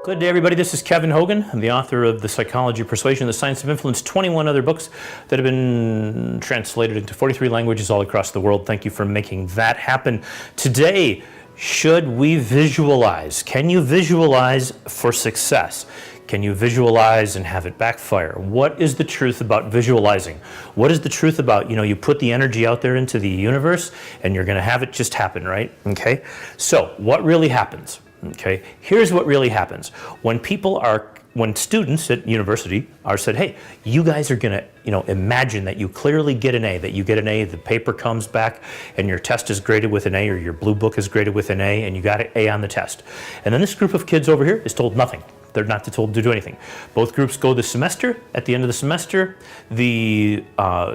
Good day, everybody. This is Kevin Hogan. I'm the author of The Psychology of Persuasion, The Science of Influence, 21 other books that have been translated into 43 languages all across the world. Thank you for making that happen. Today, should we visualize? Can you visualize for success? Can you visualize and have it backfire? What is the truth about visualizing? What is the truth about, you put the energy out there into the universe and you're going to have it just happen, right? Okay. So what really happens? Okay. Here's what really happens. When students at university are said, hey, you guys are going to, imagine that you clearly get an A, the paper comes back and your test is graded with an A, or your blue book is graded with an A, and you got an A on the test. And then this group of kids over here is told nothing. They're not told to do anything. Both groups go the semester. At the end of the semester, the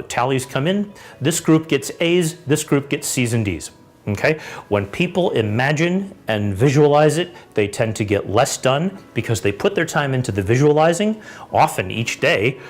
tallies come in. This group gets A's, this group gets C's and D's. Okay? When people imagine and visualize it, they tend to get less done because they put their time into the visualizing, often each day,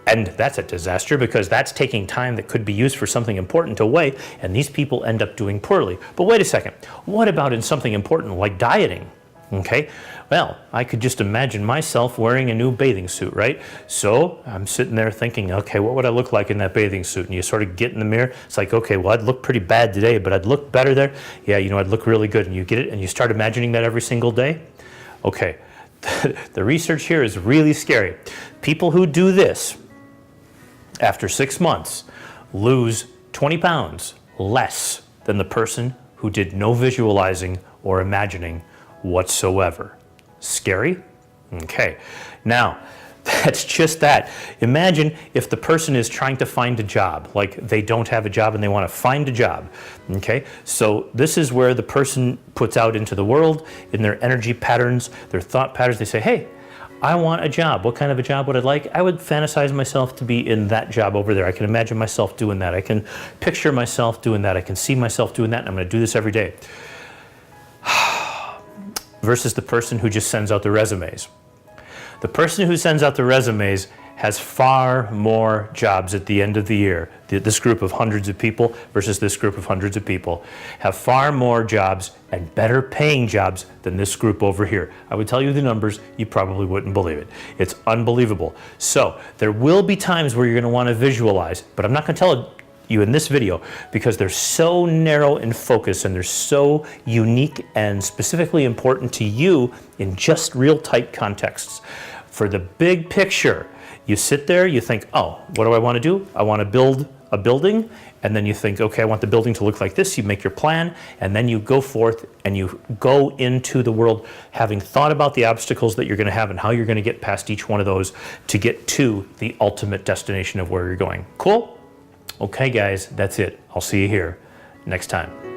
and that's a disaster because that's taking time that could be used for something important away, and these people end up doing poorly. But wait a second, what about in something important like dieting? Okay, well, I could just imagine myself wearing a new bathing suit, right? So I'm sitting there thinking, okay, what would I look like in that bathing suit? And you sort of get in the mirror. It's like, okay, well, I'd look pretty bad today, but I'd look better there. Yeah, I'd look really good. And you get it, and you start imagining that every single day. Okay, the research here is really scary. People who do this, after 6 months, lose 20 pounds less than the person who did no visualizing or imagining whatsoever. Scary? Okay. Now, that's just that. Imagine if the person is trying to find a job, like they don't have a job and they want to find a job. Okay? So this is where the person puts out into the world, in their energy patterns, their thought patterns. They say, hey, I want a job. What kind of a job would I like? I would fantasize myself to be in that job over there. I can imagine myself doing that. I can picture myself doing that. I can see myself doing that, and I'm going to do this every day. Versus the person who just sends out the resumes. The person who sends out the resumes has far more jobs at the end of the year. This group of hundreds of people versus this group of hundreds of people have far more jobs and better paying jobs than this group over here. I would tell you the numbers, you probably wouldn't believe it. It's unbelievable. So there will be times where you're going to want to visualize, but I'm not going to tell you in this video because they're so narrow in focus and they're so unique and specifically important to you in just real tight contexts. For the big picture, you sit there, you think, oh, what do I want to do? I want to build a building. And then you think, okay, I want the building to look like this. You make your plan, and then you go forth and you go into the world having thought about the obstacles that you're going to have and how you're going to get past each one of those to get to the ultimate destination of where you're going. Cool? Okay, guys, that's it. I'll see you here next time.